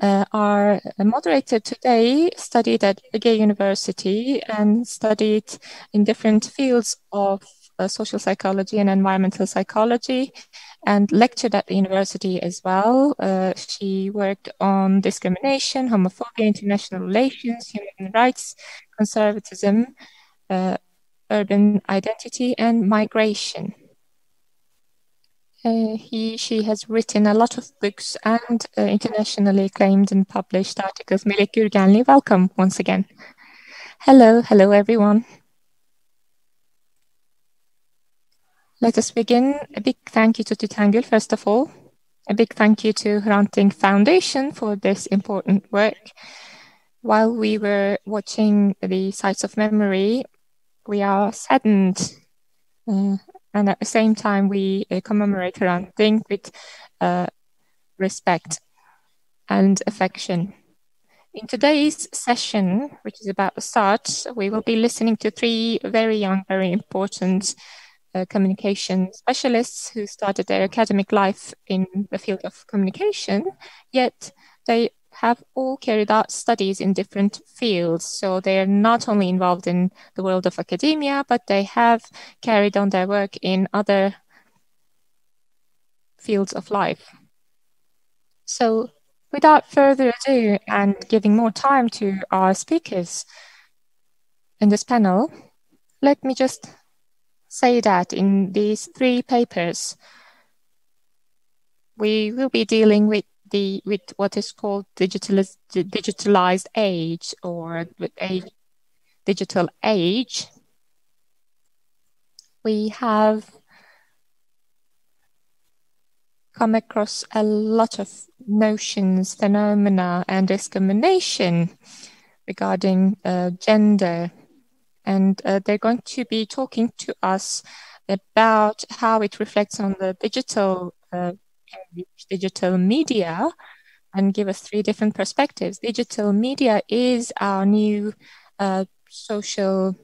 Our moderator today studied at a gay university and studied in different fields of social psychology and environmental psychology, and lectured at the university as well. She worked on discrimination, homophobia, international relations, human rights, conservatism, urban identity, and migration. She has written a lot of books and internationally acclaimed and published articles. Melek, Göregenli, welcome once again. Hello everyone. Let us begin. A big thank you to Titangül, first of all. A big thank you to Hrant Dink Foundation for this important work. While we were watching the Sites of Memory, we are saddened and at the same time, we commemorate Hrant Dink with respect and affection. In today's session, which is about to start, we will be listening to three very young, very important communication specialists who started their academic life in the field of communication, yet they have all carried out studies in different fields. So they are not only involved in the world of academia, but they have carried on their work in other fields of life. So without further ado and giving more time to our speakers in this panel, let me just say that in these three papers, we will be dealing with what is called digitalized age, or with a digital age. We have come across a lot of notions, phenomena, and discrimination regarding gender. And they're going to be talking to us about how it reflects on the digital media, and give us three different perspectives. Digital media is our new social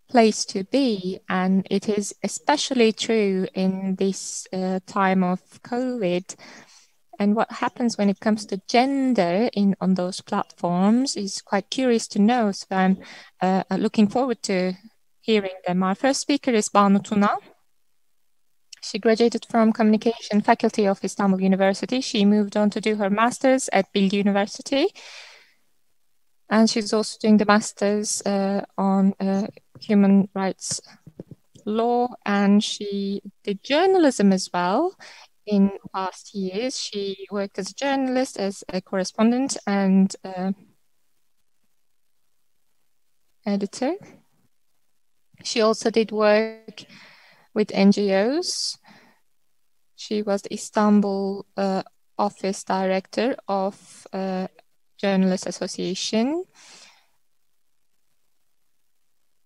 place to be, and it is especially true in this time of COVID. And what happens when it comes to gender on those platforms is quite curious to know. So I'm looking forward to hearing them. Our first speaker is Banu Tuna. She graduated from Communication Faculty of Istanbul University. She moved on to do her master's at Bilgi University. And she's also doing the master's on human rights law. And she did journalism as well in past years. She worked as a journalist, as a correspondent, and editor. She also did work with NGOs. She was the Istanbul office director of Journalists Association.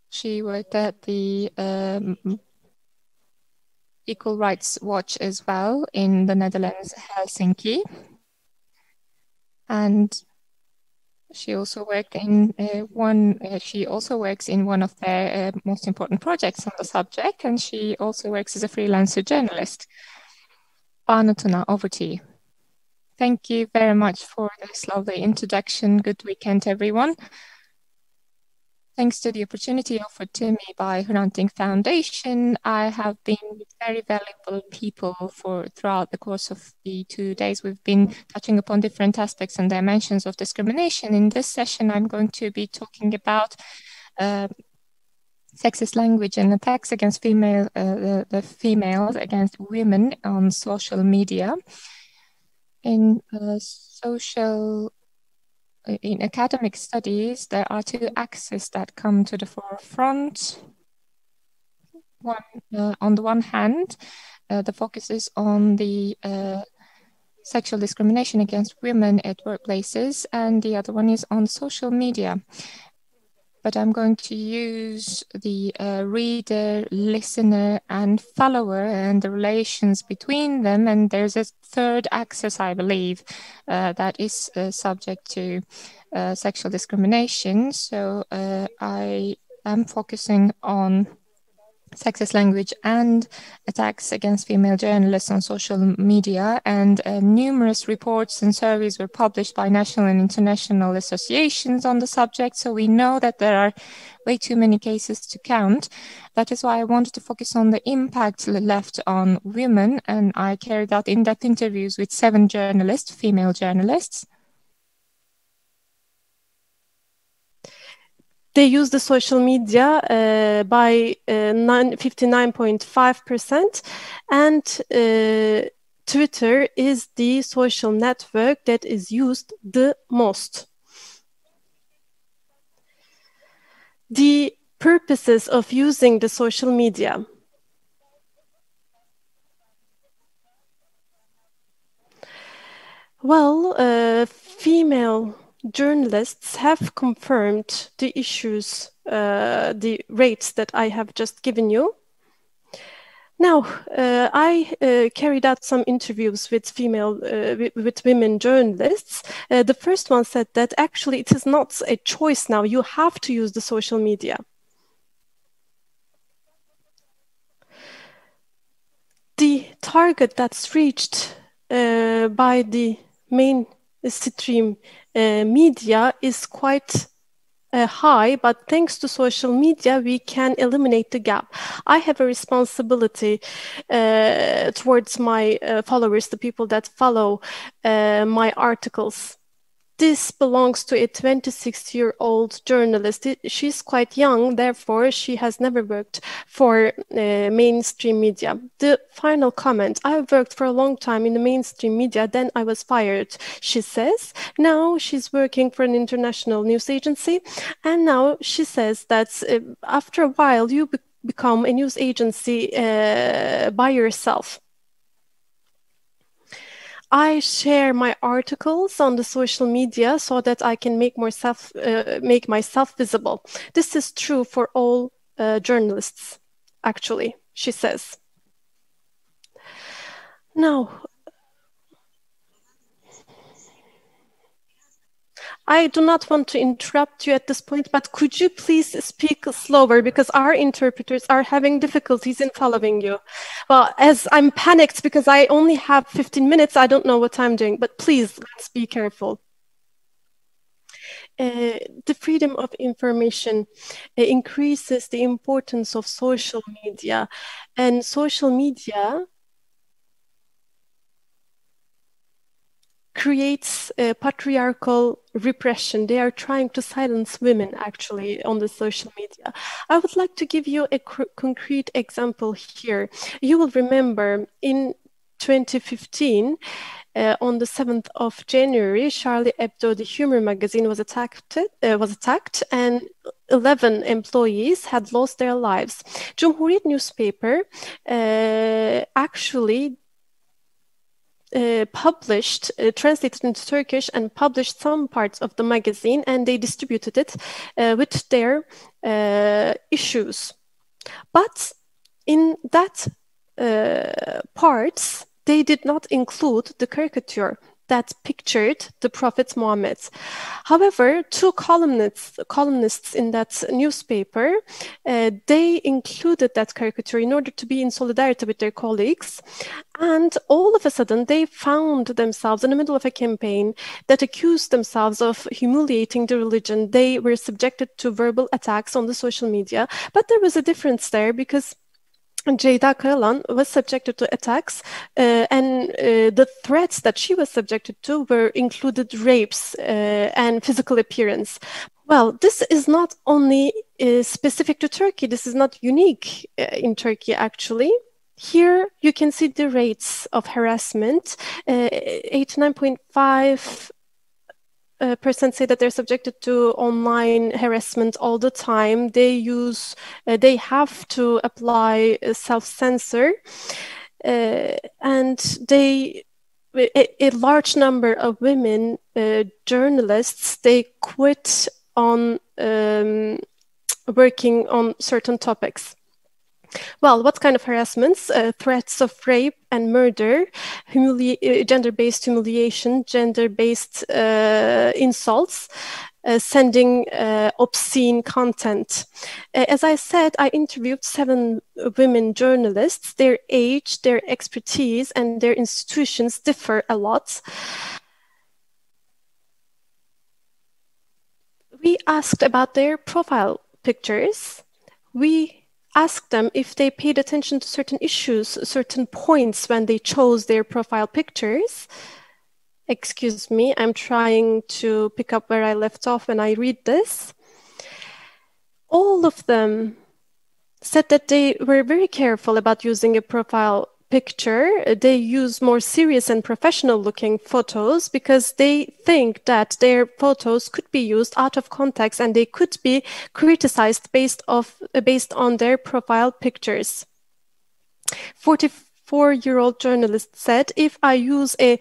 She worked at the Equal Rights Watch as well in the Netherlands, Helsinki. And she also worked in she also works in one of their most important projects on the subject, and she also works as a freelancer journalist. Banu Tuna, over to you. Thank you very much for this lovely introduction. Good weekend, everyone. Thanks to the opportunity offered to me by Hrant Dink Foundation, I have been with very valuable people throughout the course of the 2 days. We've been touching upon different aspects and dimensions of discrimination. In this session, I'm going to be talking about sexist language and attacks against the females against women on social media. In academic studies, there are two axes that come to the forefront. On the one hand, the focus is on the sexual discrimination against women at workplaces, and the other one is on social media. But I'm going to use the reader, listener, and follower and the relations between them. And there's a third axis, I believe, that is subject to sexual discrimination. So I am focusing on sexist language and attacks against female journalists on social media, and numerous reports and surveys were published by national and international associations on the subject, so we know that there are way too many cases to count. That is why I wanted to focus on the impact left on women, and I carried out in-depth interviews with 7 journalists, female journalists. They use the social media by 59.5%, and Twitter is the social network that is used the most. The purposes of using the social media. Well, female journalists have confirmed the issues, the rates that I have just given you. Now, I carried out some interviews with with women journalists. The first one said that actually it is not a choice now. You have to use the social media. The target that's reached by the mainstream media is quite high, but thanks to social media, we can eliminate the gap. I have a responsibility towards my followers, the people that follow my articles. This belongs to a 26-year-old journalist. She's quite young, therefore she has never worked for mainstream media. The final comment, I worked for a long time in the mainstream media, then I was fired, she says. Now she's working for an international news agency, and now she says that after a while you become a news agency by yourself. I share my articles on the social media so that I can make myself visible. This is true for all journalists, actually, she says. Now, I do not want to interrupt you at this point, but could you please speak slower, because our interpreters are having difficulties in following you. Well, as I'm panicked because I only have 15 minutes, I don't know what I'm doing, but please, let's be careful. The freedom of information increases the importance of social media, and social media creates patriarchal repression. They are trying to silence women, actually, on the social media. I would like to give you a concrete example here. You will remember in 2015, on the 7th of January, Charlie Hebdo, the humor magazine, was attacked, and 11 employees had lost their lives. Cumhuriyet newspaper actually published, translated into Turkish and published some parts of the magazine, and they distributed it with their issues. But in that parts, they did not include the caricature that pictured the Prophet Muhammad. However, 2 columnists in that newspaper, they included that caricature in order to be in solidarity with their colleagues. And all of a sudden, they found themselves in the middle of a campaign that accused themselves of humiliating the religion. They were subjected to verbal attacks on the social media. But there was a difference there, because Ceyda Karalan was subjected to attacks, and the threats that she was subjected to were included rapes and physical appearance. Well, this is not only specific to Turkey. This is not unique in Turkey, actually. Here you can see the rates of harassment. 89.5% say that they're subjected to online harassment all the time. They have to apply self-censor, and a large number of women journalists, they quit on working on certain topics. Well, what kind of harassments? Threats of rape and murder, gender-based humiliation, gender-based insults, sending obscene content. As I said, I interviewed 7 women journalists. Their age, their expertise, and their institutions differ a lot. We asked about their profile pictures. We asked them if they paid attention to certain issues, certain points when they chose their profile pictures. Excuse me, I'm trying to pick up where I left off when I read this. All of them said that they were very careful about using a profile picture. They use more serious and professional looking photos because they think that their photos could be used out of context and they could be criticized based on their profile pictures. 44-year-old journalist said, if I use a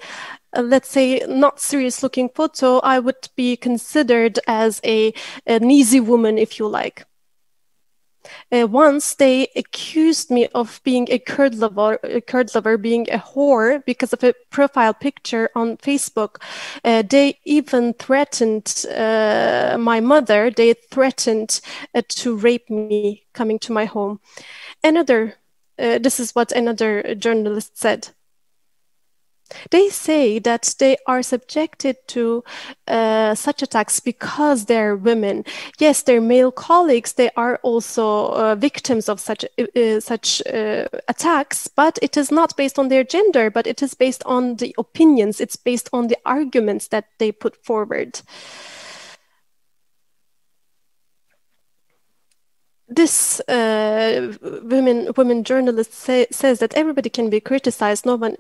let's say not serious looking photo, I would be considered as an easy woman, if you like. Once they accused me of being a Kurd lover, being a whore because of a profile picture on Facebook. They even threatened my mother. They threatened to rape me coming to my home. This is what another journalist said. They say that they are subjected to such attacks because they're women. Yes, their male colleagues, they are also victims of such attacks, but it is not based on their gender, but it is based on the opinions. It's based on the arguments that they put forward. This women journalist says that everybody can be criticized. No one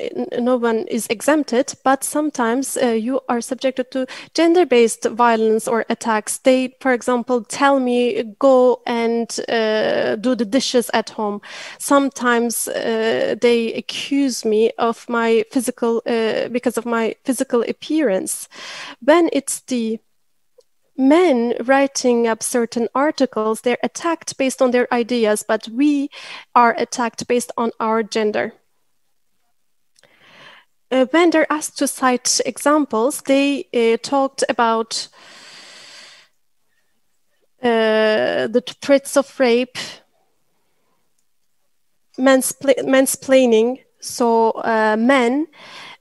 is exempted, but sometimes you are subjected to gender-based violence or attacks. They, for example, tell me go and do the dishes at home. Sometimes they accuse me of my because of my physical appearance. When it's the men writing up certain articles, they're attacked based on their ideas, but we are attacked based on our gender. When they're asked to cite examples, they talked about the threats of rape, mansplaining, so men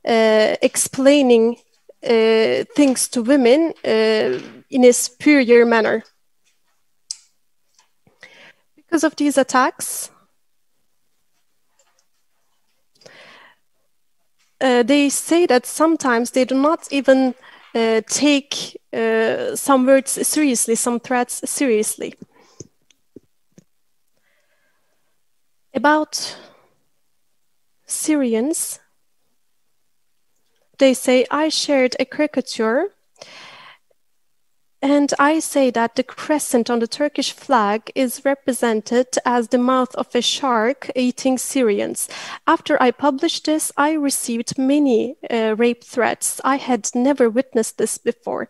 explaining things to women in a superior manner. Because of these attacks, they say that sometimes they do not even take some words seriously, some threats seriously. About Syrians, they say, I shared a caricature and I say that the crescent on the Turkish flag is represented as the mouth of a shark eating Syrians. After I published this, I received many rape threats. I had never witnessed this before.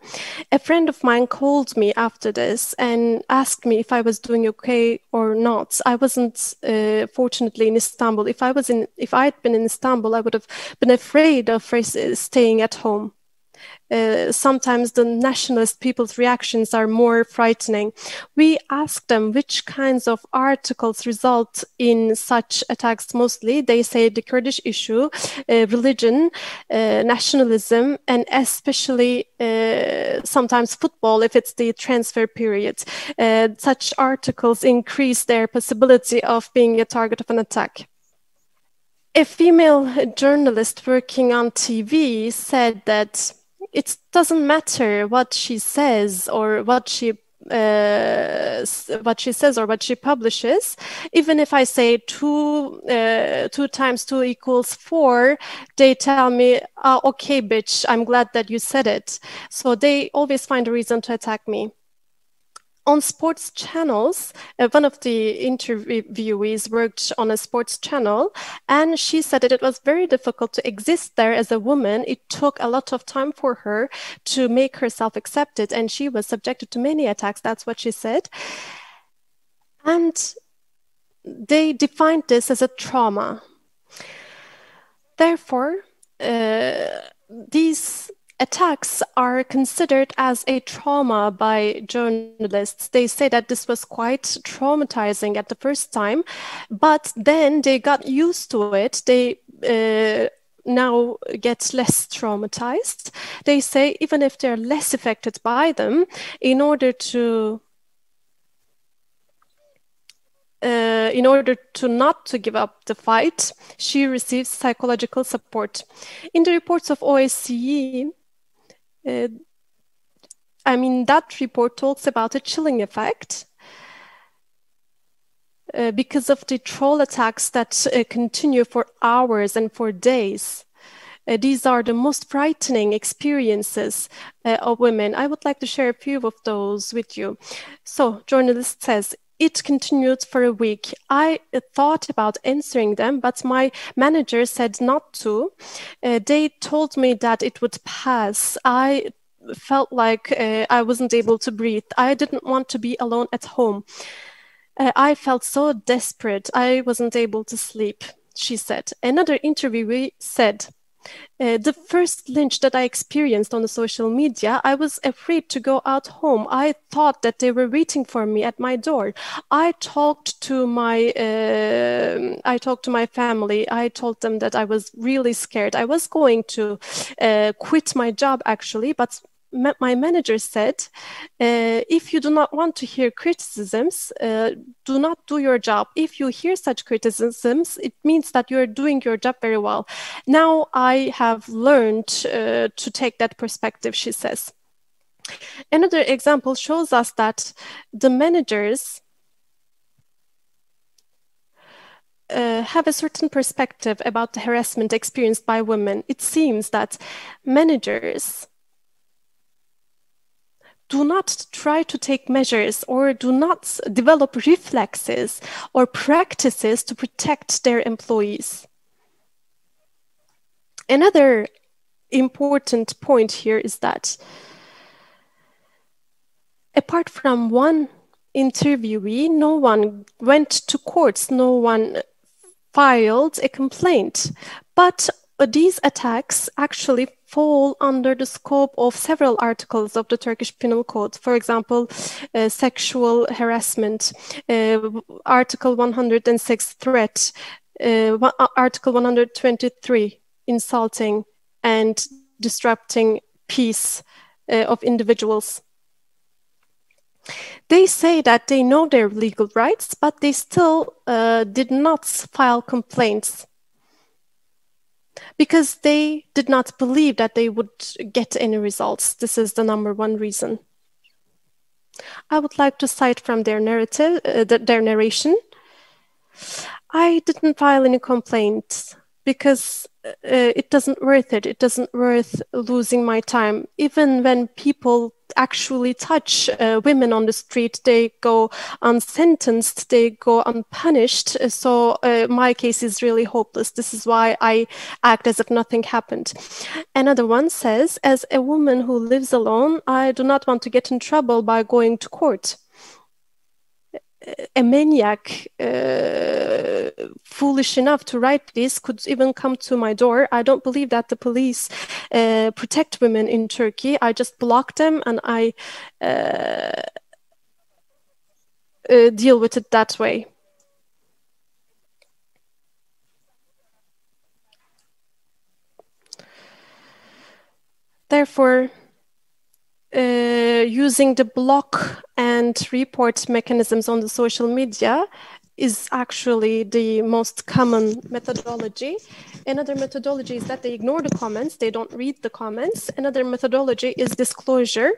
A friend of mine called me after this and asked me if I was doing okay or not. I wasn't fortunately in Istanbul. If I had been in Istanbul, I would have been afraid of staying at home. Sometimes the nationalist people's reactions are more frightening. We ask them which kinds of articles result in such attacks mostly. They say the Kurdish issue, religion, nationalism, and especially sometimes football if it's the transfer period. Such articles increase their possibility of being a target of an attack. A female journalist working on TV said that it doesn't matter what she says or what she says or what she publishes. Even if I say 2 times 2 equals 4, they tell me, oh, okay, bitch, I'm glad that you said it. So they always find a reason to attack me. On sports channels, one of the interviewees worked on a sports channel, and she said that it was very difficult to exist there as a woman. It took a lot of time for her to make herself accepted, and she was subjected to many attacks. That's what she said. And they defined this as a trauma. Therefore, these attacks are considered as a trauma by journalists. They say that this was quite traumatizing at the first time, but then they got used to it. They now get less traumatized. They say even if they're less affected by them, in order to not to give up the fight, she receives psychological support. In the reports of OSCE, that report talks about a chilling effect because of the troll attacks that continue for hours and for days. These are the most frightening experiences of women. I would like to share a few of those with you. So, journalist says, it continued for a week. I thought about answering them, but my manager said not to. They told me that it would pass. I felt like I wasn't able to breathe. I didn't want to be alone at home. I felt so desperate. I wasn't able to sleep, she said. Another interviewee said, the first lynch that I experienced on the social media, I was afraid to go out home. I thought that they were waiting for me at my door. I talked to my family. I told them that I was really scared. I was going to quit my job actually, but my manager said, if you do not want to hear criticisms, do not do your job. If you hear such criticisms, it means that you're doing your job very well. Now I have learned to take that perspective, she says. Another example shows us that the managers have a certain perspective about the harassment experienced by women. It seems that managers do not try to take measures or do not develop reflexes or practices to protect their employees. Another important point here is that apart from one interviewee, no one went to courts, no one filed a complaint. But these attacks actually fall under the scope of several articles of the Turkish Penal Code. For example, sexual harassment, Article 106, threat, Article 123, insulting and disrupting peace of individuals. They say that they know their legal rights, but they still did not file complaints because they did not believe that they would get any results. This is the number one reason. I would like to cite from their narrative, their narration. I didn't file any complaints because it doesn't worth it. It doesn't worth losing my time. Even when people actually touch women on the street, they go unsentenced, they go unpunished. So my case is really hopeless. This is why I act as if nothing happened. Another one says, as a woman who lives alone, I do not want to get in trouble by going to court. A maniac foolish enough to write this could even come to my door. I don't believe that the police protect women in Turkey. I just block them and I deal with it that way. Therefore, using the block and report mechanisms on the social media is actually the most common methodology. Another methodology is that they ignore the comments, they don't read the comments. Another methodology is disclosure.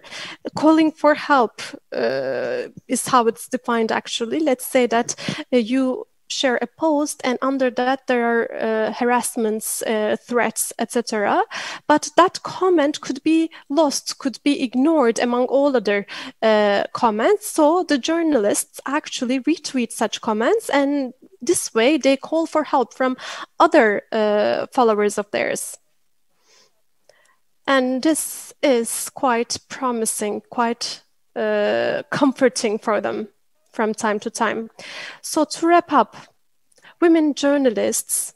Calling for help is how it's defined actually. Let's say that you share a post and under that there are harassments, threats, etc. But that comment could be lost, could be ignored among all other comments. So the journalists actually retweet such comments and this way they call for help from other followers of theirs. And this is quite promising, quite comforting for them from time to time. So to wrap up, women journalists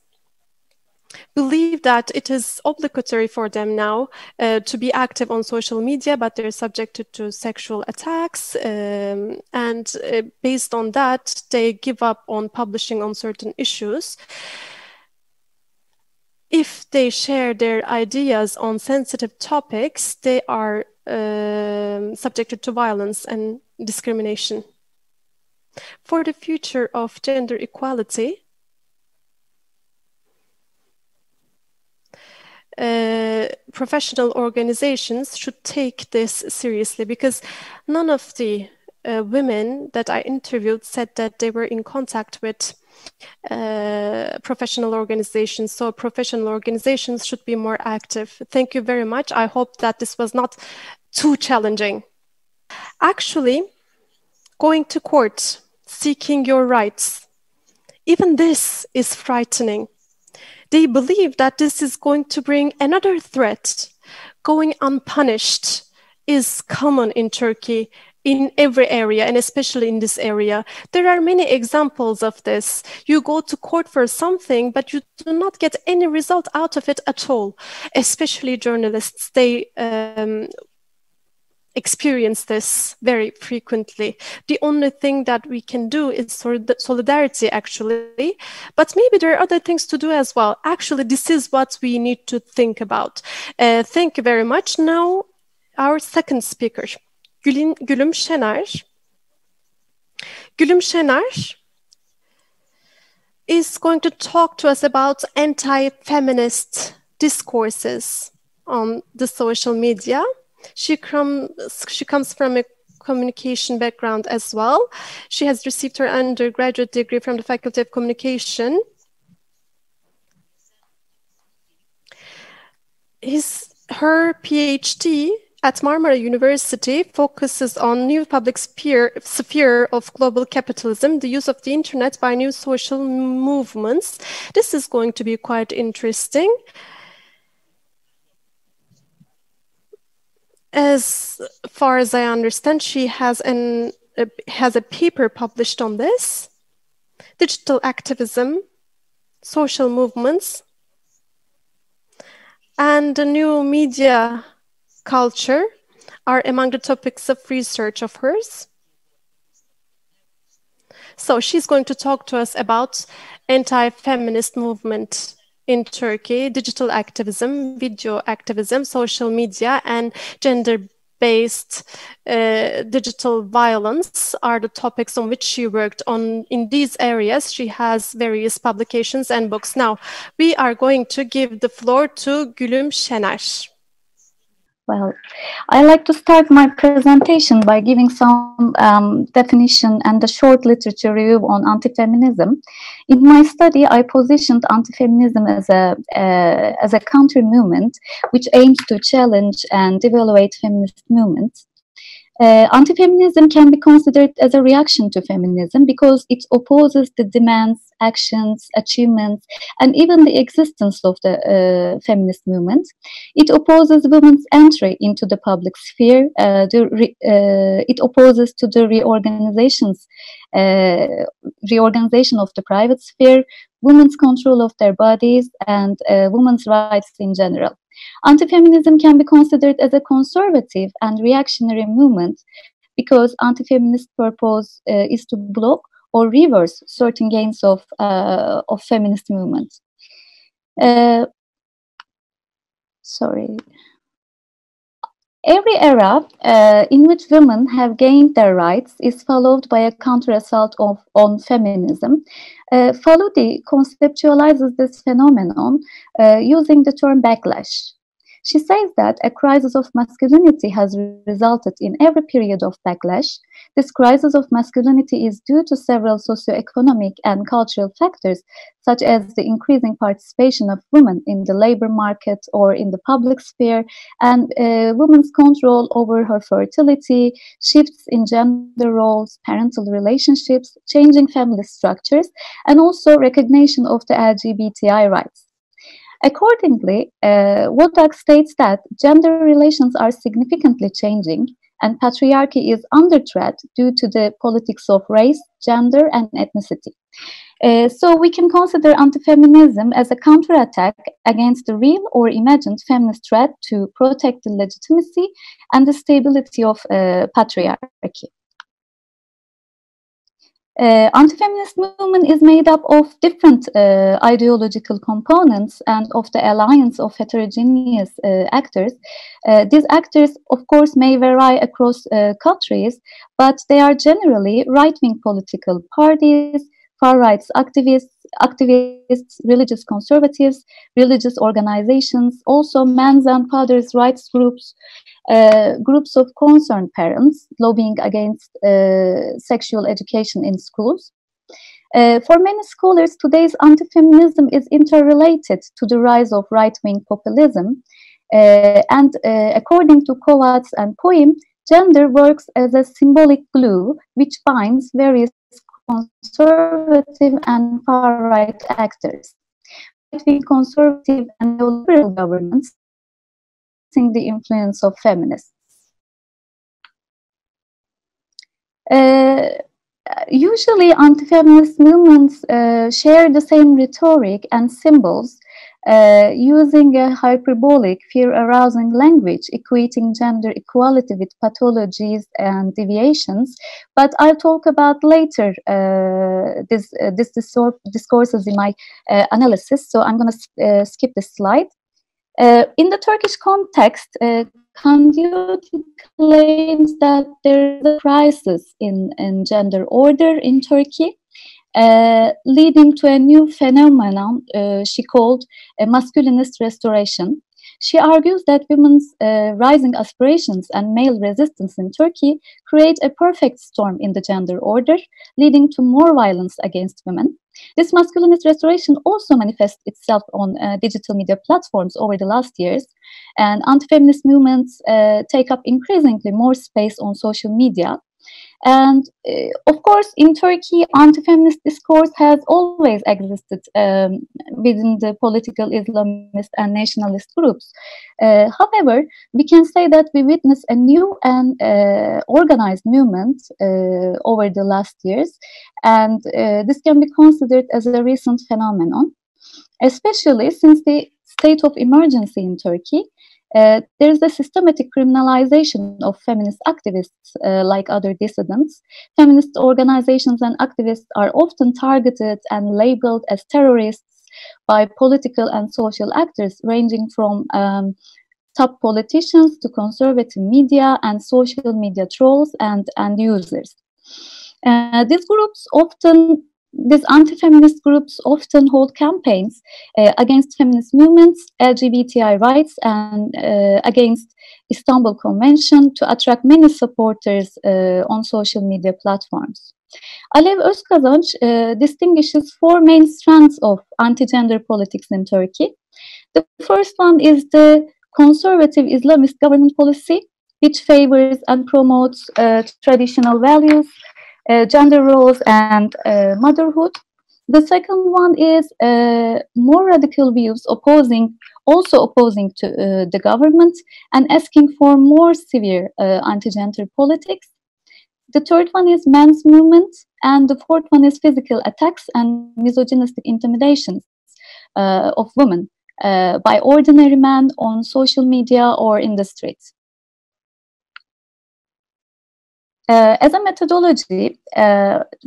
believe that it is obligatory for them now to be active on social media, but they're subjected to sexual attacks. And based on that, they give up on publishing on certain issues. If they share their ideas on sensitive topics, they are subjected to violence and discrimination. For the future of gender equality, professional organizations should take this seriously, because none of the women that I interviewed said that they were in contact with professional organizations. So professional organizations should be more active. Thank you very much. I hope that this was not too challenging. Actually, going to court, seeking your rights, even this is frightening. They believe that this is going to bring another threat. Going unpunished is common in Turkey in every area, and especially in this area. There are many examples of this. You go to court for something, but you do not get any result out of it at all. Especially journalists, they experience this very frequently. The only thing that we can do is solidarity, actually, but maybe there are other things to do as well. Actually, this is what we need to think about. Thank you very much. Now, our second speaker, Gülüm Şener. Gülüm Şener is going to talk to us about anti-feminist discourses on the social media. She comes from a communication background as well. She has received her undergraduate degree from the Faculty of Communication. Her PhD at Marmara University focuses on new public sphere of global capitalism, the use of the internet by new social movements. This is going to be quite interesting. As far as I understand, she has a paper published on this. Digital activism, social movements, and the new media culture are among the topics of research of hers. So she's going to talk to us about anti-feminist movement in Turkey, digital activism, video activism, social media, and gender-based digital violence are the topics on which she worked on. In these areas, she has various publications and books. Now, we are going to give the floor to Gülüm Şener. Well, I like to start my presentation by giving some definition and a short literature review on anti-feminism. In my study, I positioned anti-feminism as a counter movement which aims to challenge and evaluate feminist movements. Anti-feminism can be considered as a reaction to feminism because it opposes the demands, actions, achievements, and even the existence of the feminist movement. It opposes women's entry into the public sphere. It opposes to the reorganization of the private sphere, women's control of their bodies, and women's rights in general. Anti-feminism can be considered as a conservative and reactionary movement because anti-feminist purpose is to block or reverse certain gains of feminist movement. Every era in which women have gained their rights is followed by a counter-assault on feminism. Faludi conceptualizes this phenomenon using the term backlash. She says that a crisis of masculinity has resulted in every period of backlash. This crisis of masculinity is due to several socioeconomic and cultural factors, such as the increasing participation of women in the labor market or in the public sphere, and women's control over her fertility, shifts in gender roles, parental relationships, changing family structures, and also recognition of the LGBTI rights. Accordingly, Wodak states that gender relations are significantly changing and patriarchy is under threat due to the politics of race, gender, and ethnicity. So we can consider anti-feminism as a counterattack against the real or imagined feminist threat to protect the legitimacy and the stability of patriarchy. Anti-feminist movement is made up of different ideological components and of the alliance of heterogeneous actors. These actors, of course, may vary across countries, but they are generally right-wing political parties, far rights activists, religious conservatives, religious organizations, also men's and fathers' rights groups, groups of concerned parents lobbying against sexual education in schools. For many scholars, today's anti-feminism is interrelated to the rise of right-wing populism. And according to Kovács and Poim, gender works as a symbolic glue which binds various conservative and far-right actors. Right-wing conservative and neoliberal governments the influence of feminists. Usually, anti-feminist movements share the same rhetoric and symbols, using a hyperbolic, fear-arousing language, equating gender equality with pathologies and deviations. But I'll talk about later this discourses in my analysis, so I'm going to skip this slide. In the Turkish context, Kandiyoti claims that there is a crisis in gender order in Turkey, leading to a new phenomenon she called a masculinist restoration. She argues that women's rising aspirations and male resistance in Turkey create a perfect storm in the gender order, leading to more violence against women. This masculinist restoration also manifests itself on digital media platforms over the last years, and anti-feminist movements take up increasingly more space on social media. And of course, in Turkey, anti-feminist discourse has always existed within the political Islamist and nationalist groups. However, we can say that we witness a new and organized movement over the last years, and this can be considered as a recent phenomenon, especially since the state of emergency in Turkey. There is a systematic criminalization of feminist activists like other dissidents. Feminist organizations and activists are often targeted and labeled as terrorists by political and social actors ranging from top politicians to conservative media and social media trolls and users. These anti-feminist groups often hold campaigns against feminist movements, LGBTI rights, and against Istanbul Convention to attract many supporters on social media platforms. Alev Özkazanç distinguishes four main strands of anti-gender politics in Turkey. The first one is the conservative Islamist government policy, which favors and promotes traditional values, gender roles, and motherhood. The second one is more radical views opposing to the government and asking for more severe anti-gender politics. The third one is men's movement, and the fourth one is physical attacks and misogynistic intimidations of women by ordinary men on social media or in the streets. As a methodology,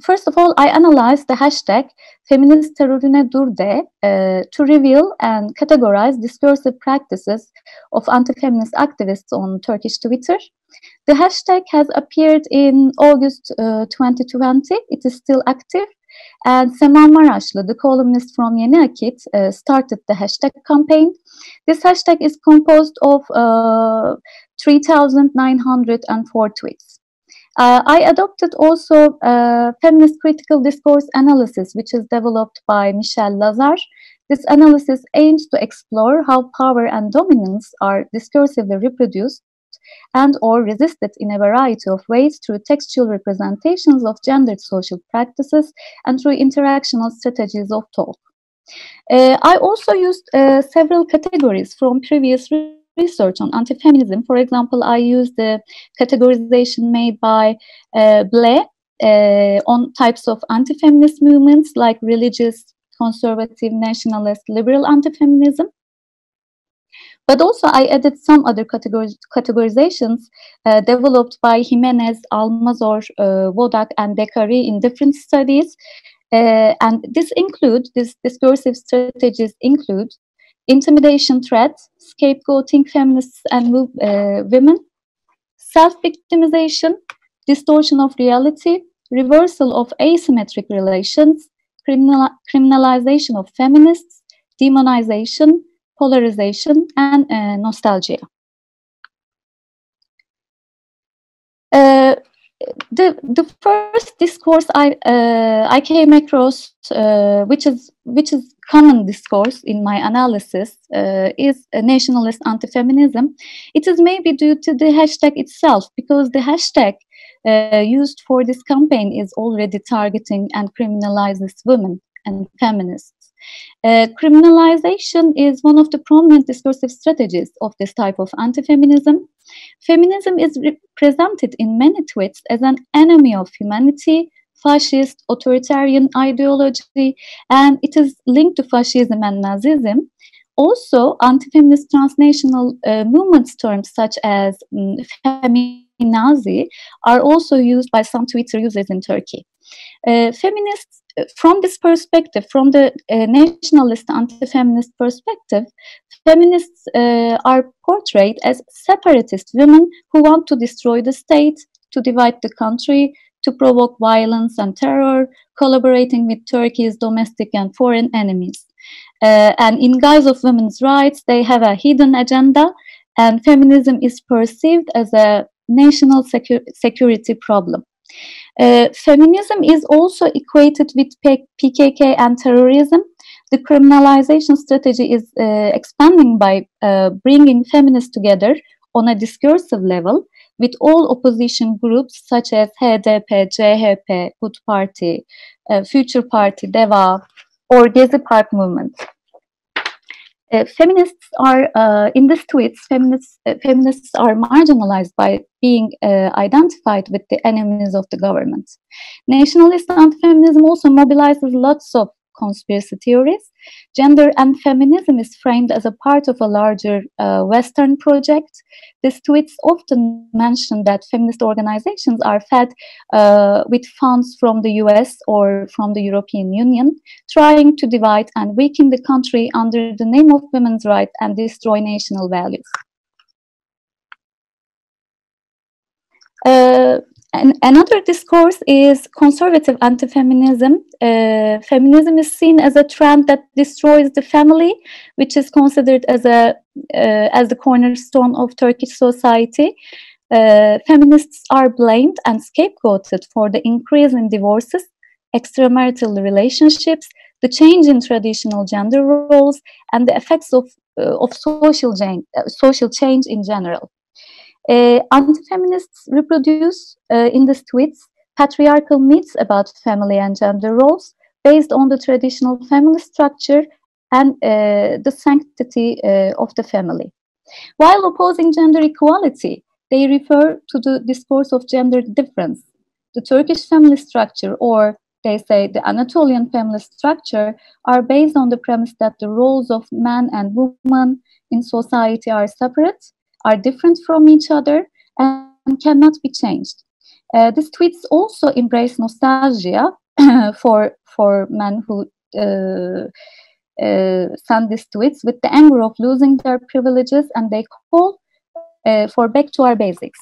first of all, I analyzed the hashtag Feminist Terörüne Dur De to reveal and categorize discursive practices of anti-feminist activists on Turkish Twitter. The hashtag has appeared in August 2020. It is still active. And Sema Maraşlı, the columnist from Yeni Akit, started the hashtag campaign. This hashtag is composed of 3,904 tweets. I adopted also feminist critical discourse analysis, which is developed by Michel Lazar. This analysis aims to explore how power and dominance are discursively reproduced and or resisted in a variety of ways through textual representations of gendered social practices and through interactional strategies of talk. I also used several categories from previous research on anti-feminism. For example, I used the categorization made by Ble on types of anti-feminist movements like religious, conservative, nationalist, liberal anti-feminism. But also I added some other categorizations developed by Jimenez, Almazor, Wodak, and Beccari in different studies. And these discursive strategies include intimidation threat, scapegoating feminists and women, self-victimization, distortion of reality, reversal of asymmetric relations, criminalization of feminists, demonization, polarization, and nostalgia. The first discourse I came across, which is common discourse in my analysis, is a nationalist anti-feminism. It is maybe due to the hashtag itself, because the hashtag used for this campaign is already targeting and criminalizes women and feminists. Criminalization is one of the prominent discursive strategies of this type of anti-feminism. Feminism is represented in many tweets as an enemy of humanity, fascist, authoritarian ideology, and it is linked to fascism and Nazism. Also, anti-feminist transnational movements terms such as feminazi are also used by some Twitter users in Turkey. Feminists, from this perspective, from the nationalist anti-feminist perspective, feminists are portrayed as separatist women who want to destroy the state, to divide the country, to provoke violence and terror, collaborating with Turkey's domestic and foreign enemies. And in guise of women's rights, they have a hidden agenda, and feminism is perceived as a national security problem. Feminism is also equated with PKK and terrorism. The criminalization strategy is expanding by bringing feminists together on a discursive level with all opposition groups such as HDP, CHP, Good Party, Future Party, DEVA, or Gezi Park movement. Feminists are, in these tweets, feminists are marginalized by being identified with the enemies of the government. Nationalist anti-feminism also mobilizes lots of conspiracy theories. Gender and feminism is framed as a part of a larger Western project. These tweets often mention that feminist organizations are fed with funds from the US or from the European Union, trying to divide and weaken the country under the name of women's rights and destroy national values. And another discourse is conservative anti-feminism. Feminism is seen as a trend that destroys the family, which is considered as the cornerstone of Turkish society. Feminists are blamed and scapegoated for the increase in divorces, extramarital relationships, the change in traditional gender roles, and the effects of social change in general. Anti-feminists reproduce in these tweets patriarchal myths about family and gender roles based on the traditional family structure and the sanctity of the family. While opposing gender equality, they refer to the discourse of gender difference. The Turkish family structure, or they say the Anatolian family structure, are based on the premise that the roles of man and woman in society are separate, are different from each other, and cannot be changed. These tweets also embrace nostalgia for men who send these tweets with the anger of losing their privileges, and they call for back to our basics.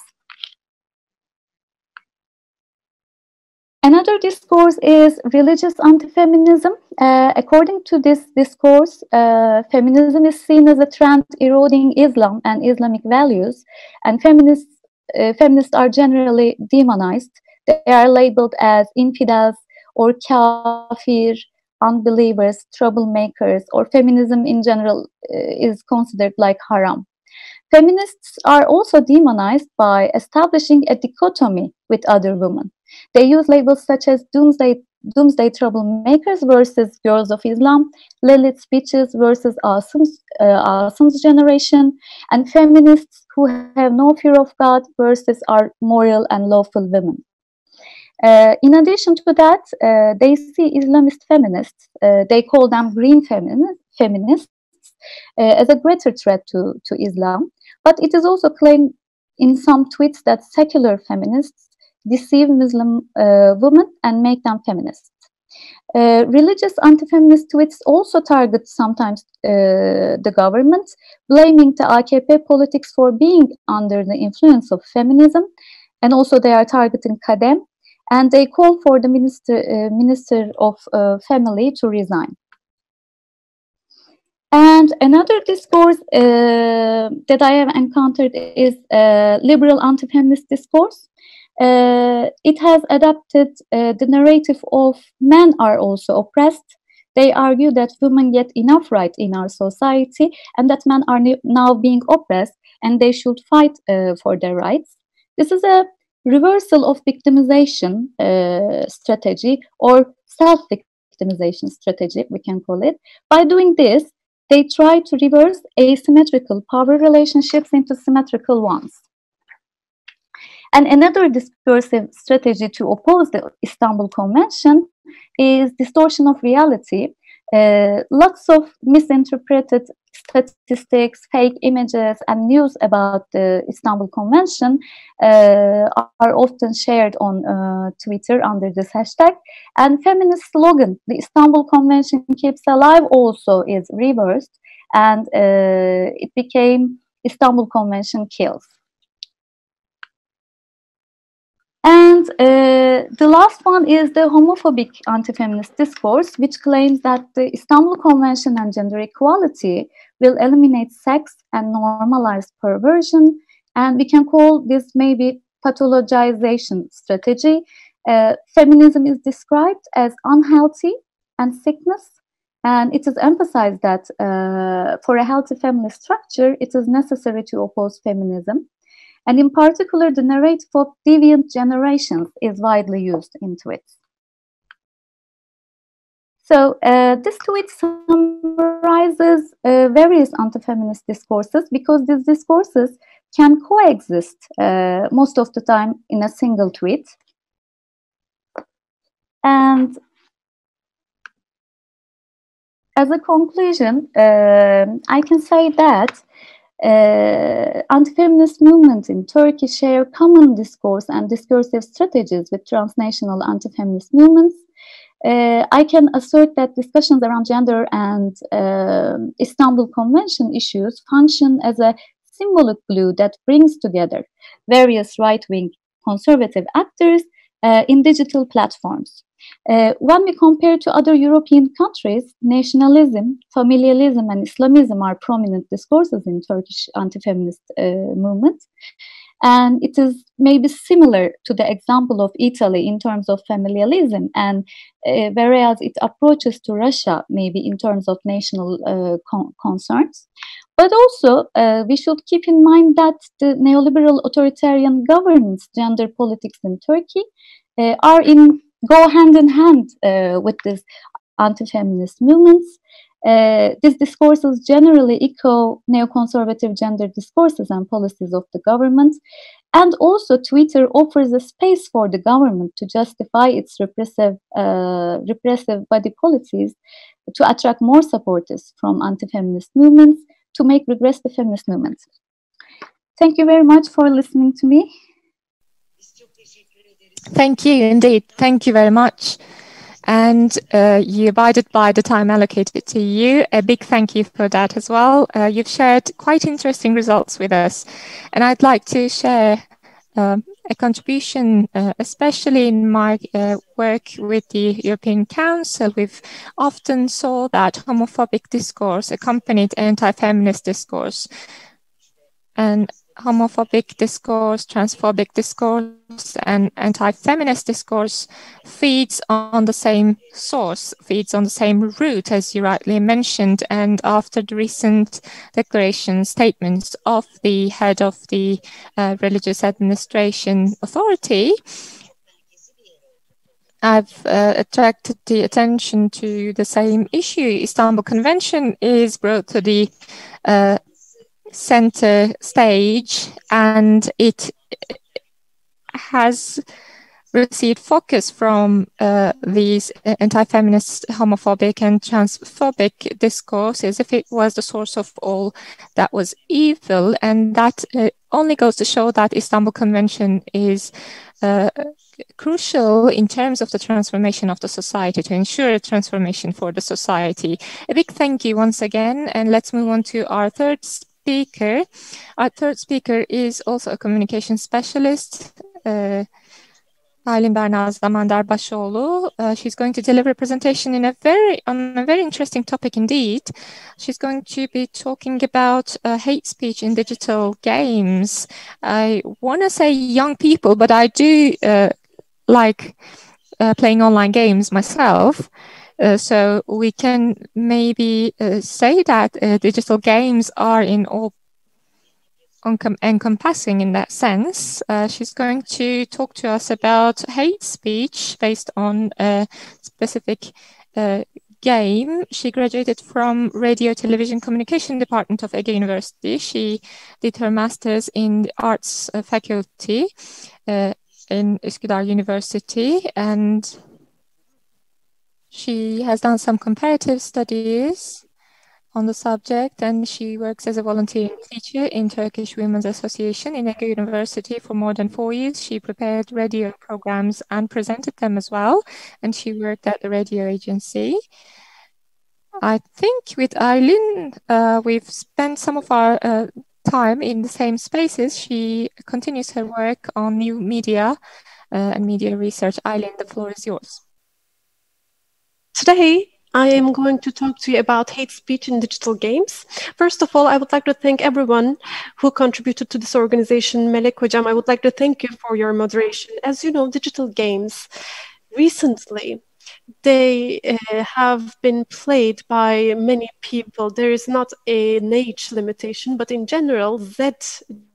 Another discourse is religious anti-feminism. According to this discourse, feminism is seen as a trend eroding Islam and Islamic values, and feminists are generally demonized. They are labeled as infidels or kafir, unbelievers, troublemakers, or feminism in general is considered like haram. Feminists are also demonized by establishing a dichotomy with other women. They use labels such as doomsday troublemakers versus girls of Islam, Lilith's bitches versus Asım's generation, and feminists who have no fear of God versus our moral and lawful women. In addition to that, they see Islamist feminists, they call them green feminists, as a greater threat to Islam. But it is also claimed in some tweets that secular feminists deceive Muslim women and make them feminists. Religious anti-feminist tweets also target sometimes the government, blaming the AKP politics for being under the influence of feminism, and also they are targeting Kadem, and they call for the minister of family to resign. And another discourse that I have encountered is liberal anti-feminist discourse. It has adopted the narrative of men are also oppressed. They argue that women get enough right in our society and that men are now being oppressed and they should fight for their rights. This is a reversal of victimization strategy, or self-victimization strategy, we can call it. By doing this, they try to reverse asymmetrical power relationships into symmetrical ones. And another discursive strategy to oppose the Istanbul Convention is distortion of reality. Lots of misinterpreted statistics, fake images, and news about the Istanbul Convention are often shared on Twitter under this hashtag. And feminist slogan, the Istanbul Convention keeps alive, also is reversed, and it became Istanbul Convention kills. And the last one is the homophobic anti-feminist discourse, which claims that the Istanbul Convention and gender equality will eliminate sex and normalize perversion. And we can call this maybe pathologization strategy. Feminism is described as unhealthy and sickness. And it is emphasized that for a healthy family structure, it is necessary to oppose feminism. And in particular, the narrative of deviant generations is widely used in tweets. So this tweet summarizes various anti-feminist discourses, because these discourses can coexist most of the time in a single tweet. And as a conclusion, I can say that anti-feminist movements in Turkey share common discourse and discursive strategies with transnational anti-feminist movements. I can assert that discussions around gender and Istanbul Convention issues function as a symbolic glue that brings together various right-wing conservative actors in digital platforms. When we compare to other European countries, nationalism, familialism, and Islamism are prominent discourses in Turkish anti-feminist movement. And it is maybe similar to the example of Italy in terms of familialism, and whereas it approaches to Russia maybe in terms of national concerns. But also, we should keep in mind that the neoliberal authoritarian governance gender politics in Turkey go hand in hand with these anti-feminist movements. These discourses generally echo neoconservative gender discourses and policies of the government. And also Twitter offers a space for the government to justify its repressive body policies, to attract more supporters from anti-feminist movements, to make regress the feminist movement. Thank you very much for listening to me. Thank you indeed. Thank you very much. And you abided by the time allocated to you. A big thank you for that as well. You've shared quite interesting results with us. And I'd like to share a contribution, especially in my work with the European Council. We've often saw that homophobic discourse accompanied anti-feminist discourse. And homophobic discourse, transphobic discourse, and anti-feminist discourse feeds on the same source, feeds on the same root, as you rightly mentioned. And after the recent declaration statements of the head of the Religious Administration Authority, I've attracted the attention to the same issue. Istanbul Convention is brought to the center stage, and it has received focus from these anti-feminist, homophobic and transphobic discourses if it was the source of all that was evil. And that only goes to show that Istanbul Convention is crucial in terms of the transformation of the society, to ensure a transformation for the society. A big thank you once again, and let's move on to our third speaker. Our third speaker is also a communication specialist, Aylin Berna Zamandar Başoğlu. She's going to deliver a presentation on a very interesting topic indeed. She's going to be talking about hate speech in digital games. I want to say young people, but I do like playing online games myself. So we can maybe say that digital games are in all encompassing in that sense. She's going to talk to us about hate speech based on a specific game. She graduated from Radio Television Communication Department of Ege University. She did her master's in the arts faculty in Üsküdar University, and she has done some comparative studies on the subject, and she works as a volunteer teacher in Turkish Women's Association in Ege University for more than 4 years. She prepared radio programs and presented them as well, and she worked at the radio agency. I think with Aylin, we've spent some of our time in the same spaces. She continues her work on new media and media research. Aylin, the floor is yours. Today, I am going to talk to you about hate speech in digital games. First of all, I would like to thank everyone who contributed to this organization. Melek Hocam, I would like to thank you for your moderation. As you know, digital games recently, they have been played by many people. There is not an age limitation, but in general, Z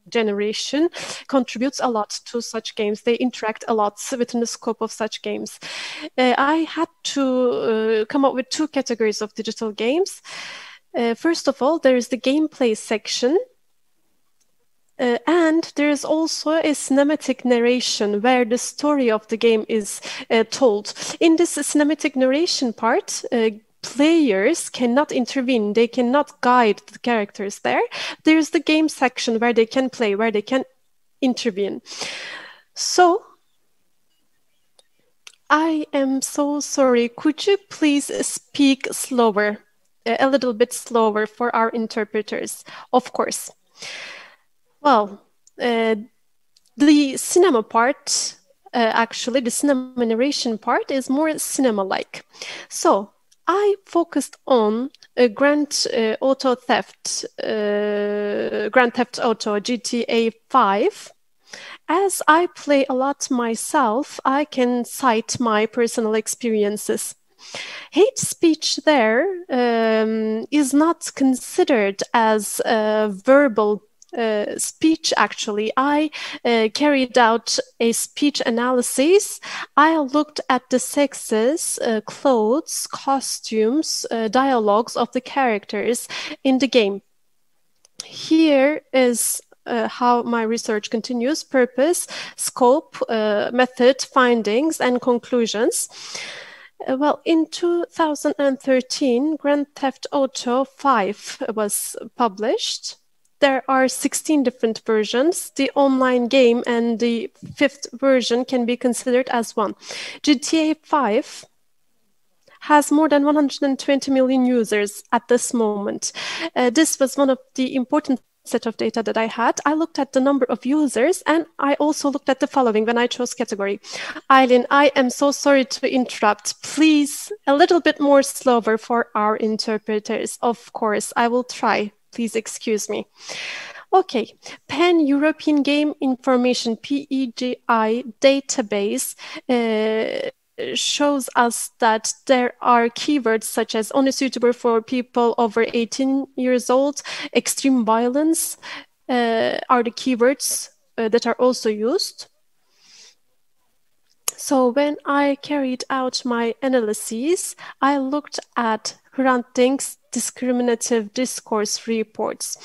generation contributes a lot to such games. They interact a lot within the scope of such games. I had to come up with two categories of digital games. First of all, there is the gameplay section. And there is also a cinematic narration where the story of the game is told. In this cinematic narration part, players cannot intervene. They cannot guide the characters there. There's the game section where they can play, where they can intervene. So, I am so sorry. Could you please speak slower, a little bit slower for our interpreters? Of course. Well, the cinema part, actually, the cinema narration part is more cinema-like. So, I focused on Grand Theft Auto GTA 5. As I play a lot myself, I can cite my personal experiences. Hate speech there is not considered as verbal speech. Actually, I carried out a speech analysis. I looked at the sexes, clothes, costumes, dialogues of the characters in the game. Here is how my research continues: purpose, scope, method, findings, and conclusions. Well, in 2013, Grand Theft Auto 5 was published. There are 16 different versions. The online game and the 5th version can be considered as one. GTA 5 has more than 120 million users at this moment. This was one of the important set of data that I had. I looked at the number of users, and I also looked at the following when I chose category. Aylin, I am so sorry to interrupt. Please, a little bit more slower for our interpreters. Of course, I will try. Please excuse me. Okay, Pan-European Game Information, PEGI database shows us that there are keywords such as only suitable for people over 18 years old, extreme violence are the keywords that are also used. So when I carried out my analyses, I looked at Hrant Dink's discriminative discourse reports.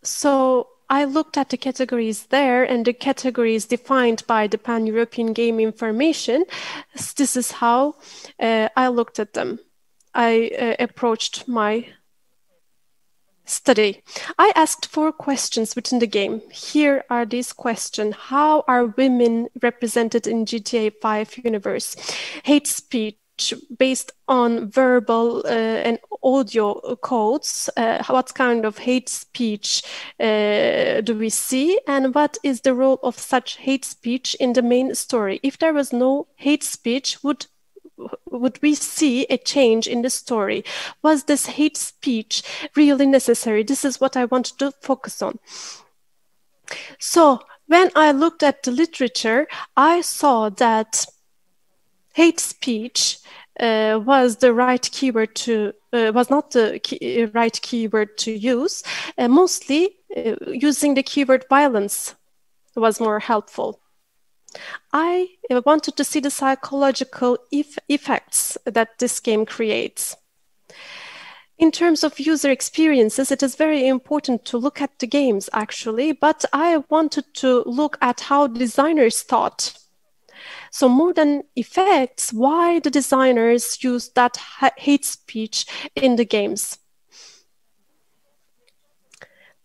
So I looked at the categories there and the categories defined by the Pan-European Game Information. This is how I looked at them. I approached my study. I asked 4 questions within the game. Here are these questions. How are women represented in GTA 5 universe? Hate speech based on verbal and audio codes. What kind of hate speech do we see? And what is the role of such hate speech in the main story? If there was no hate speech, would we see a change in the story? Was this hate speech really necessary? This is what I wanted to focus on. So when I looked at the literature, I saw that hate speech was the right keyword to was not the right keyword to use. Mostly using the keyword violence was more helpful. I wanted to see the psychological effects that this game creates. In terms of user experiences, it is very important to look at the games, actually, but I wanted to look at how designers thought. So more than effects, why the designers use that hate speech in the games.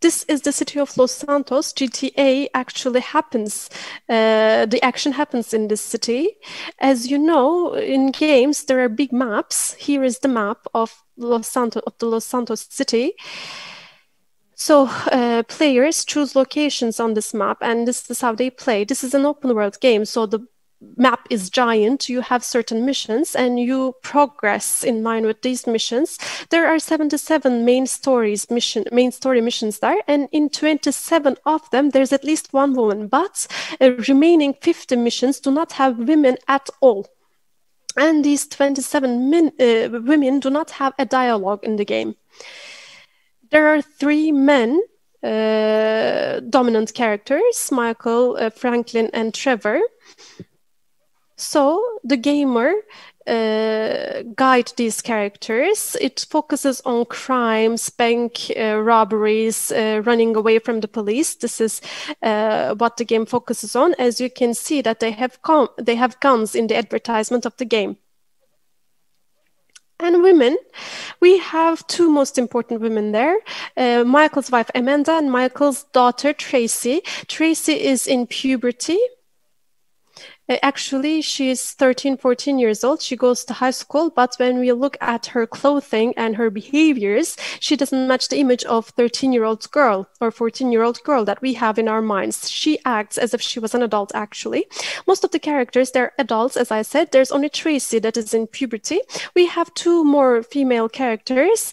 This is the city of Los Santos. GTA actually happens, the action happens in this city. As you know, in games, there are big maps. Here is the map of the Los Santos city. So players choose locations on this map, and this is how they play. This is an open world game, so the map is giant. You have certain missions and you progress in line with these missions. There are 77 main story missions there, and in 27 of them there's at least one woman, but remaining 50 missions do not have women at all. And these 27 women do not have a dialogue in the game. There are 3 men dominant characters, Michael, Franklin, and Trevor. So the gamer guide these characters. It focuses on crimes, bank robberies, running away from the police. This is what the game focuses on. As you can see that they have guns in the advertisement of the game. And women, we have 2 most important women there. Michael's wife Amanda and Michael's daughter Tracy. Tracy is in puberty. Actually, she's 13, 14 years old. She goes to high school, but when we look at her clothing and her behaviors, she doesn't match the image of 13-year-old girl or 14-year-old girl that we have in our minds. She acts as if she was an adult, actually. Most of the characters, they're adults, as I said. There's only Tracy that is in puberty. We have 2 more female characters,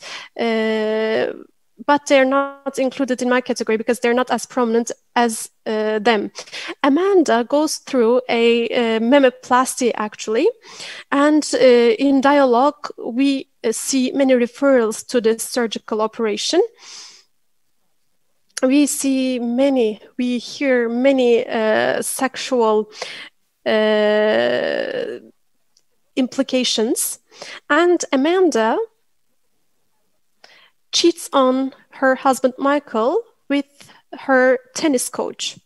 but they're not included in my category because they're not as prominent as them. Amanda goes through a memoplasty, actually, and in dialogue, we see many referrals to this surgical operation. We hear many sexual implications, and Amanda cheats on her husband Michael with her tennis coach.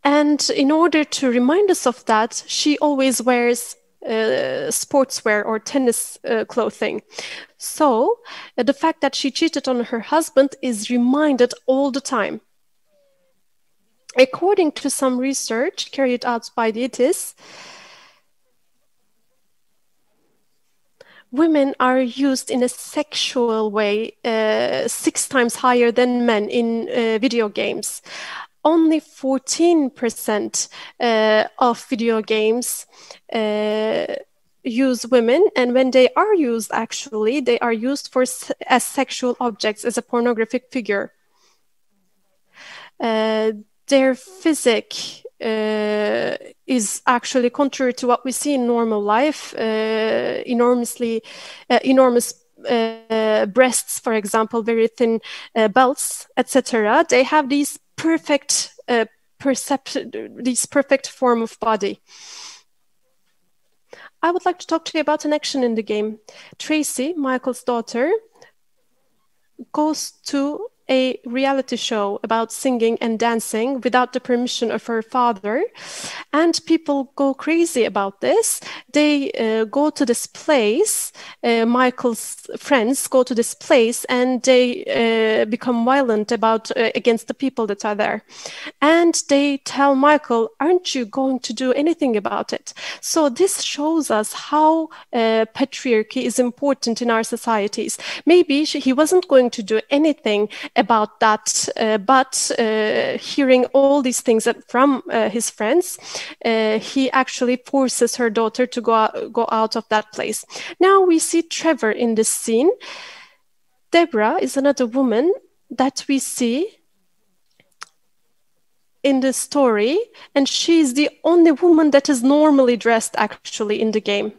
And in order to remind us of that, she always wears sportswear or tennis clothing. So the fact that she cheated on her husband is reminded all the time. According to some research carried out by the ITIS, women are used in a sexual way 6 times higher than men in video games. Only 14% of video games use women, and when they are used, actually, they are used as sexual objects, as a pornographic figure. Their physique is actually contrary to what we see in normal life. Enormous breasts, for example, very thin belts, etc. They have these perfect form of body. I would like to talk to you about an action in the game. Tracy, Michael's daughter, goes to a reality show about singing and dancing without the permission of her father, and people go crazy about this. They go to this place, Michael's friends go to this place, and they become violent against the people that are there. And they tell Michael, aren't you going to do anything about it? So this shows us how patriarchy is important in our societies. Maybe he wasn't going to do anything about that, but hearing all these things from his friends, he actually forces her daughter to go out of that place. Now we see Trevor in this scene. Deborah is another woman that we see in the story, and she's the only woman that is normally dressed actually in the game.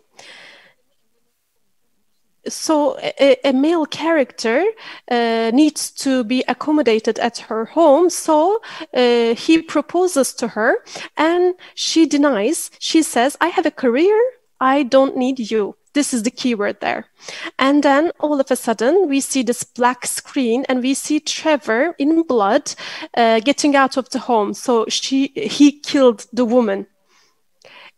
So a male character needs to be accommodated at her home. So he proposes to her and she denies. She says, I have a career. I don't need you. This is the key word there. And then all of a sudden we see this black screen and we see Trevor in blood getting out of the home. So he killed the woman.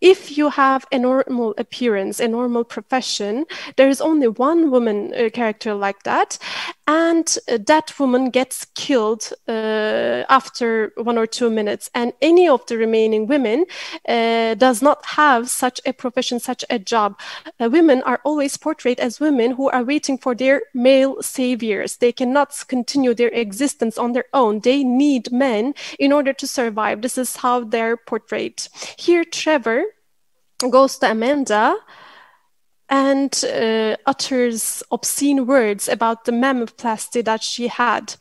If you have a normal appearance, a normal profession, there is only one woman character like that, and that woman gets killed after 1 or 2 minutes, and any of the remaining women does not have such a profession, such a job. Women are always portrayed as women who are waiting for their male saviors. They cannot continue their existence on their own. They need men in order to survive. This is how they're portrayed. Here, Trevor goes to Amanda and utters obscene words about the mammoplasty that she had.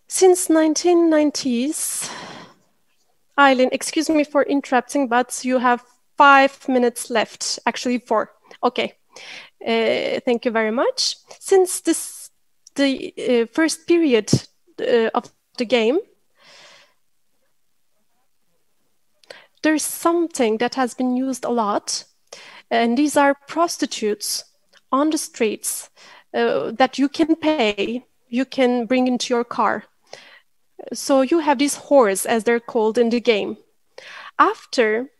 Since 1990s, Aylin, excuse me for interrupting, but you have 5 minutes left, actually 4. Okay, thank you very much. Since the first period of the game, there's something that has been used a lot, and these are prostitutes on the streets that you can pay, you can bring into your car. So you have these whores, as they're called in the game. After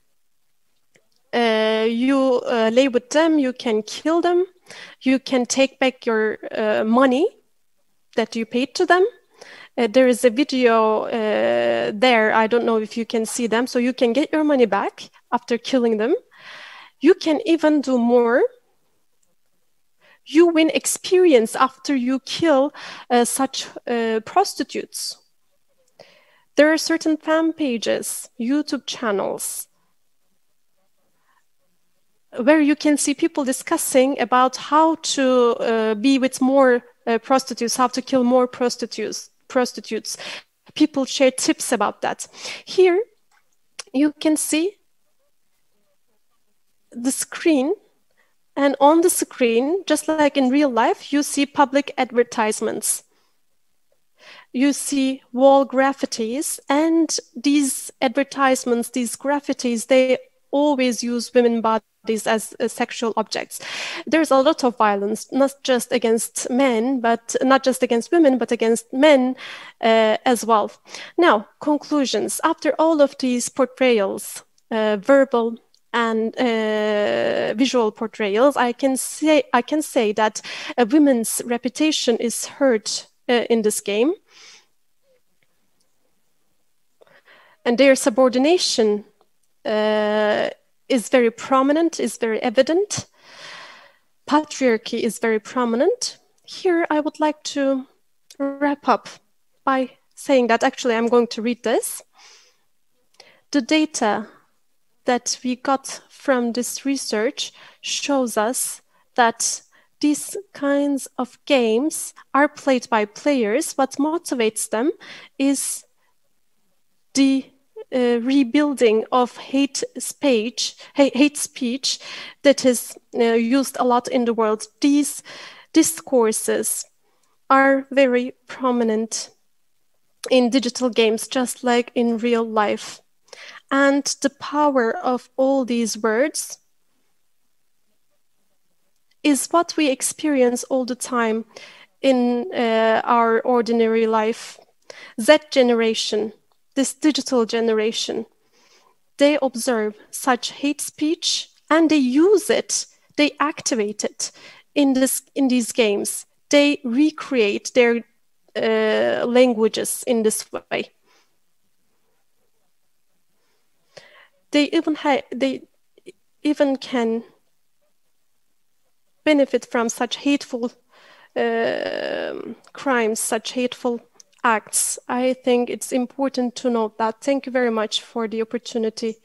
you lay with them, you can kill them, you can take back your money that you paid to them. There is a video there. I don't know if you can see them. So you can get your money back after killing them. You can even do more. You win experience after you kill such prostitutes. There are certain fan pages, YouTube channels, where you can see people discussing about how to be with more prostitutes, how to kill more prostitutes. People share tips about that. Here, you can see the screen, and on the screen, just like in real life, you see public advertisements. You see wall graffitis, and these advertisements, these graffitis, they always use women's bodies as sexual objects. There's a lot of violence, not just against men, but not just against women, but against men as well. Now, conclusions. After all of these portrayals, verbal and visual portrayals, I can say that a woman's reputation is hurt in this game, and their subordination is very prominent, is very evident. Patriarchy is very prominent. Here, I would like to wrap up by saying that actually I'm going to read this. The data that we got from this research shows us that these kinds of games are played by players. What motivates them is the rebuilding of hate speech that is used a lot in the world. These discourses are very prominent in digital games, just like in real life. And the power of all these words is what we experience all the time in our ordinary life. Z generation, this digital generation, they observe such hate speech and they use it, they activate it in these games. They recreate their languages in this way. They even can benefit from such hateful crimes, such hateful acts. I think it's important to note that. Thank you very much for the opportunity.